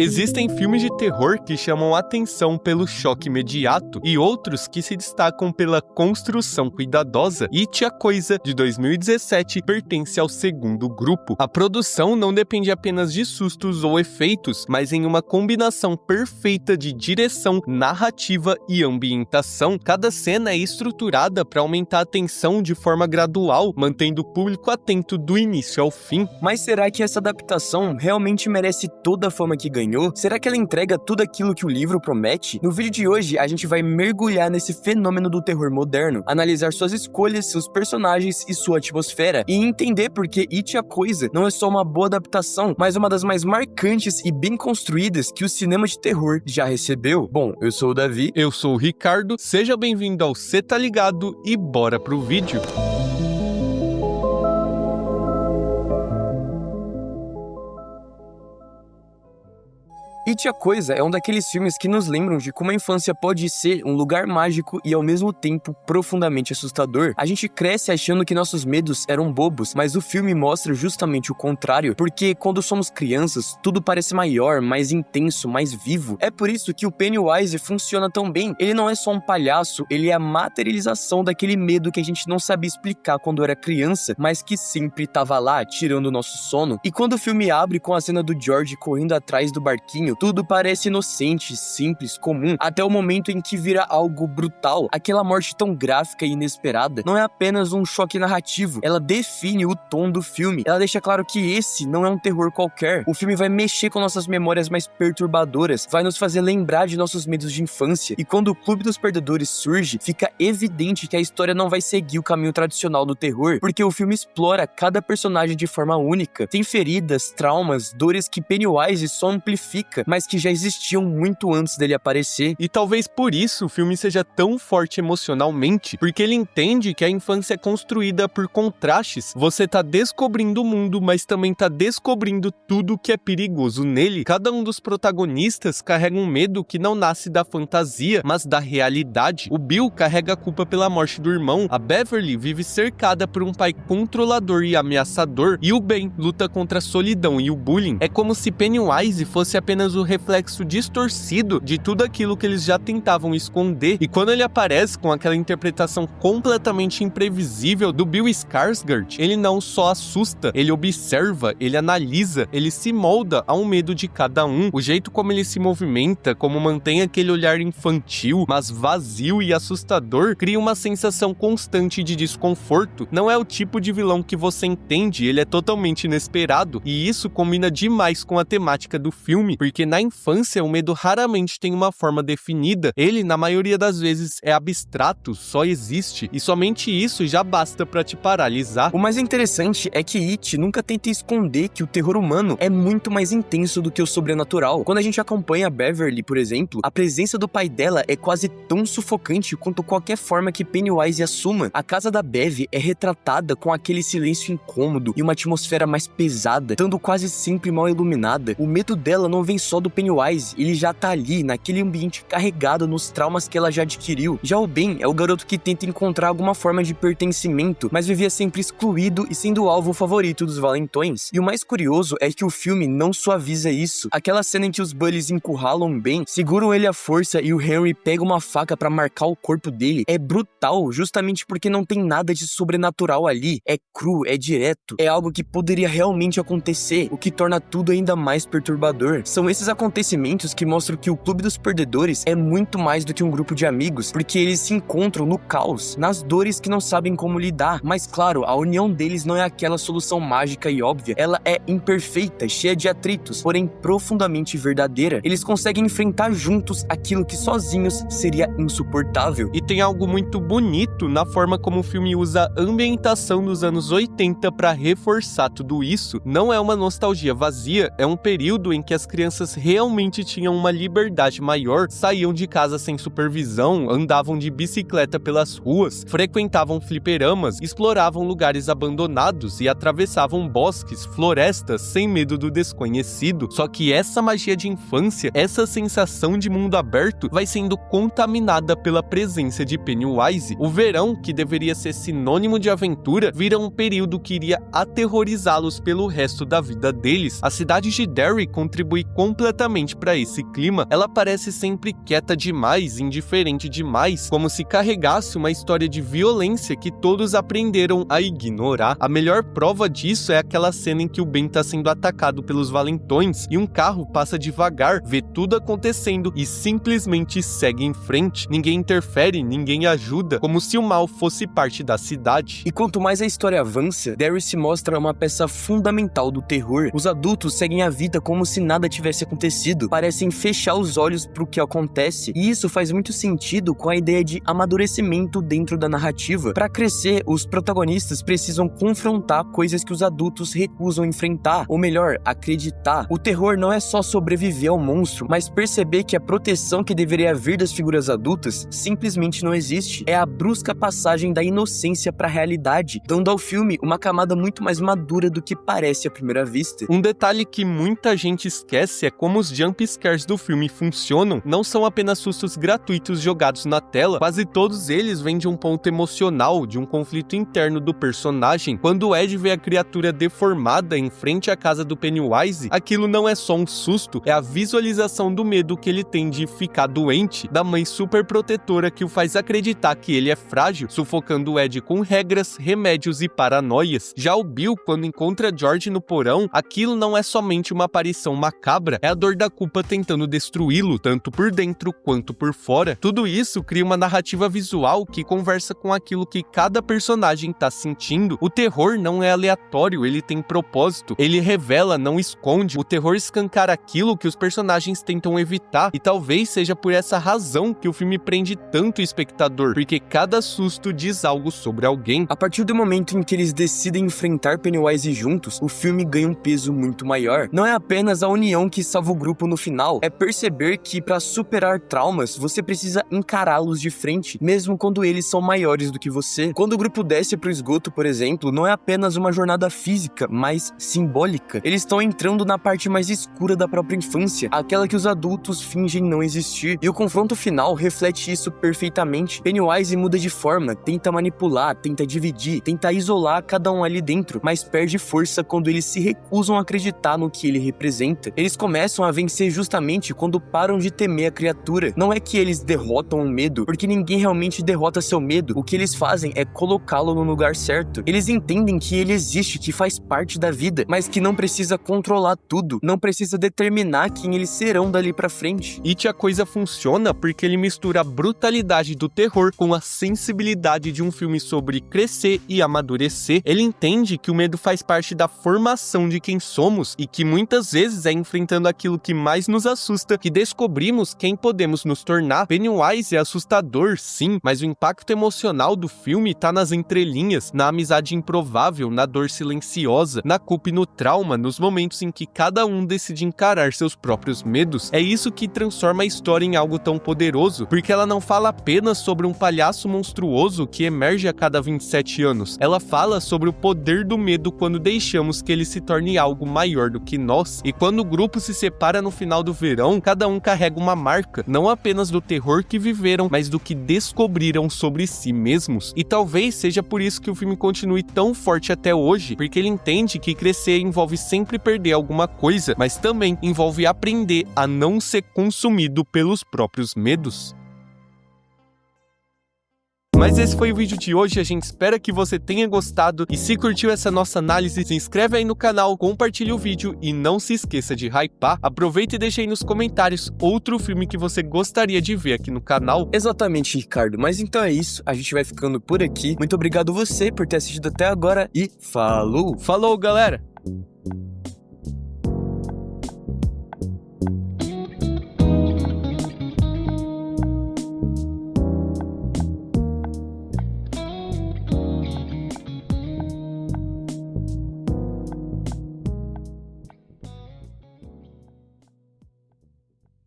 Existem filmes de terror que chamam atenção pelo choque imediato e outros que se destacam pela construção cuidadosa, e It, a Coisa, de 2017, pertence ao segundo grupo. A produção não depende apenas de sustos ou efeitos, mas em uma combinação perfeita de direção, narrativa e ambientação. Cada cena é estruturada para aumentar a tensão de forma gradual, mantendo o público atento do início ao fim. Mas será que essa adaptação realmente merece toda a fama que ganhou? Será que ela entrega tudo aquilo que o livro promete? No vídeo de hoje, a gente vai mergulhar nesse fenômeno do terror moderno, analisar suas escolhas, seus personagens e sua atmosfera, e entender por que It, a Coisa não é só uma boa adaptação, mas uma das mais marcantes e bem construídas que o cinema de terror já recebeu. Bom, eu sou o Davi. Eu sou o Ricardo, seja bem-vindo ao Cê Tá Ligado e bora pro vídeo. It, a Coisa é um daqueles filmes que nos lembram de como a infância pode ser um lugar mágico e ao mesmo tempo profundamente assustador. A gente cresce achando que nossos medos eram bobos, mas o filme mostra justamente o contrário, porque quando somos crianças, tudo parece maior, mais intenso, mais vivo. É por isso que o Pennywise funciona tão bem. Ele não é só um palhaço, ele é a materialização daquele medo que a gente não sabia explicar quando era criança, mas que sempre estava lá, tirando o nosso sono. E quando o filme abre com a cena do George correndo atrás do barquinho, tudo parece inocente, simples, comum, até o momento em que vira algo brutal. Aquela morte tão gráfica e inesperada não é apenas um choque narrativo, ela define o tom do filme. Ela deixa claro que esse não é um terror qualquer. O filme vai mexer com nossas memórias mais perturbadoras, vai nos fazer lembrar de nossos medos de infância. E quando o Clube dos Perdedores surge, fica evidente que a história não vai seguir o caminho tradicional do terror, porque o filme explora cada personagem de forma única. Tem feridas, traumas, dores que Pennywise só amplifica, mas que já existiam muito antes dele aparecer. E talvez por isso o filme seja tão forte emocionalmente, porque ele entende que a infância é construída por contrastes. Você tá descobrindo o mundo, mas também tá descobrindo tudo que é perigoso nele. Cada um dos protagonistas carrega um medo que não nasce da fantasia, mas da realidade. O Bill carrega a culpa pela morte do irmão, a Beverly vive cercada por um pai controlador e ameaçador, e o Ben luta contra a solidão e o bullying. É como se Pennywise fosse apenas o reflexo distorcido de tudo aquilo que eles já tentavam esconder, e quando ele aparece com aquela interpretação completamente imprevisível do Bill Skarsgård, ele não só assusta, ele observa, ele analisa, ele se molda ao medo de cada um. O jeito como ele se movimenta, como mantém aquele olhar infantil, mas vazio e assustador, cria uma sensação constante de desconforto. Não é o tipo de vilão que você entende, ele é totalmente inesperado, e isso combina demais com a temática do filme, porque na infância o medo raramente tem uma forma definida, ele na maioria das vezes é abstrato, só existe, e somente isso já basta pra te paralisar. O mais interessante é que It nunca tenta esconder que o terror humano é muito mais intenso do que o sobrenatural. Quando a gente acompanha a Beverly, por exemplo, a presença do pai dela é quase tão sufocante quanto qualquer forma que Pennywise assuma. A casa da Bev é retratada com aquele silêncio incômodo e uma atmosfera mais pesada, estando quase sempre mal iluminada. O medo dela não vem só do Pennywise, ele já tá ali, naquele ambiente carregado nos traumas que ela já adquiriu. Já o Ben é o garoto que tenta encontrar alguma forma de pertencimento, mas vivia sempre excluído e sendo o alvo favorito dos valentões. E o mais curioso é que o filme não suaviza isso. Aquela cena em que os bullies encurralam o Ben, seguram ele à força e o Henry pega uma faca pra marcar o corpo dele, é brutal, justamente porque não tem nada de sobrenatural ali. É cru, é direto, é algo que poderia realmente acontecer, o que torna tudo ainda mais perturbador. São esses acontecimentos que mostram que o Clube dos Perdedores é muito mais do que um grupo de amigos, porque eles se encontram no caos, nas dores que não sabem como lidar. Mas claro, a união deles não é aquela solução mágica e óbvia, ela é imperfeita, cheia de atritos, porém profundamente verdadeira. Eles conseguem enfrentar juntos aquilo que sozinhos seria insuportável. E tem algo muito bonito na forma como o filme usa a ambientação dos anos 80 para reforçar tudo isso. Não é uma nostalgia vazia, é um período em que as crianças realmente tinham uma liberdade maior, saíam de casa sem supervisão, andavam de bicicleta pelas ruas, frequentavam fliperamas, exploravam lugares abandonados e atravessavam bosques, florestas sem medo do desconhecido. Só que essa magia de infância, essa sensação de mundo aberto, vai sendo contaminada pela presença de Pennywise. O verão, que deveria ser sinônimo de aventura, vira um período que iria aterrorizá-los pelo resto da vida deles. A cidade de Derry contribui completamente completamente para esse clima, ela parece sempre quieta demais, indiferente demais, como se carregasse uma história de violência que todos aprenderam a ignorar. A melhor prova disso é aquela cena em que o Ben tá sendo atacado pelos valentões e um carro passa devagar, vê tudo acontecendo e simplesmente segue em frente. Ninguém interfere, ninguém ajuda, como se o mal fosse parte da cidade. E quanto mais a história avança, Derry se mostra uma peça fundamental do terror. Os adultos seguem a vida como se nada tivesse acontecido, parecem fechar os olhos pro que acontece, e isso faz muito sentido com a ideia de amadurecimento dentro da narrativa. Para crescer, os protagonistas precisam confrontar coisas que os adultos recusam enfrentar, ou melhor, acreditar. O terror não é só sobreviver ao monstro, mas perceber que a proteção que deveria vir das figuras adultas simplesmente não existe. É a brusca passagem da inocência para a realidade, dando ao filme uma camada muito mais madura do que parece à primeira vista. Um detalhe que muita gente esquece é como os jump scares do filme funcionam. Não são apenas sustos gratuitos jogados na tela, quase todos eles vêm de um ponto emocional, de um conflito interno do personagem. Quando o Ed vê a criatura deformada em frente à casa do Pennywise, aquilo não é só um susto, é a visualização do medo que ele tem de ficar doente, da mãe super protetora que o faz acreditar que ele é frágil, sufocando o Ed com regras, remédios e paranoias. Já o Bill, quando encontra George no porão, aquilo não é somente uma aparição macabra, é a dor da culpa tentando destruí-lo, tanto por dentro quanto por fora. Tudo isso cria uma narrativa visual que conversa com aquilo que cada personagem tá sentindo. O terror não é aleatório, ele tem propósito, ele revela, não esconde. O terror escancara aquilo que os personagens tentam evitar, e talvez seja por essa razão que o filme prende tanto o espectador, porque cada susto diz algo sobre alguém. A partir do momento em que eles decidem enfrentar Pennywise juntos, o filme ganha um peso muito maior. Não é apenas a união que salva o grupo no final, é perceber que para superar traumas, você precisa encará-los de frente, mesmo quando eles são maiores do que você. Quando o grupo desce pro esgoto, por exemplo, não é apenas uma jornada física, mas simbólica. Eles estão entrando na parte mais escura da própria infância, aquela que os adultos fingem não existir. E o confronto final reflete isso perfeitamente. Pennywise muda de forma, tenta manipular, tenta dividir, tenta isolar cada um ali dentro, mas perde força quando eles se recusam a acreditar no que ele representa. Eles começam a vencer justamente quando param de temer a criatura. Não é que eles derrotam o medo, porque ninguém realmente derrota seu medo. O que eles fazem é colocá-lo no lugar certo. Eles entendem que ele existe, que faz parte da vida, mas que não precisa controlar tudo, não precisa determinar quem eles serão dali pra frente. It a coisa funciona porque ele mistura a brutalidade do terror com a sensibilidade de um filme sobre crescer e amadurecer. Ele entende que o medo faz parte da formação de quem somos e que muitas vezes é enfrentando aquilo que mais nos assusta que descobrimos quem podemos nos tornar. Pennywise é assustador, sim, mas o impacto emocional do filme tá nas entrelinhas, na amizade improvável, na dor silenciosa, na culpa e no trauma, nos momentos em que cada um decide encarar seus próprios medos. É isso que transforma a história em algo tão poderoso, porque ela não fala apenas sobre um palhaço monstruoso que emerge a cada 27 anos. Ela fala sobre o poder do medo quando deixamos que ele se torne algo maior do que nós. E quando o grupo se separa no final do verão, cada um carrega uma marca, não apenas do terror que viveram, mas do que descobriram sobre si mesmos. E talvez seja por isso que o filme continue tão forte até hoje, porque ele entende que crescer envolve sempre perder alguma coisa, mas também envolve aprender a não ser consumido pelos próprios medos. Mas esse foi o vídeo de hoje, a gente espera que você tenha gostado, e se curtiu essa nossa análise, se inscreve aí no canal, compartilha o vídeo e não se esqueça de hypar. Aproveita e deixa aí nos comentários outro filme que você gostaria de ver aqui no canal. Exatamente, Ricardo, mas então é isso, a gente vai ficando por aqui. Muito obrigado você por ter assistido até agora e falou! Falou, galera!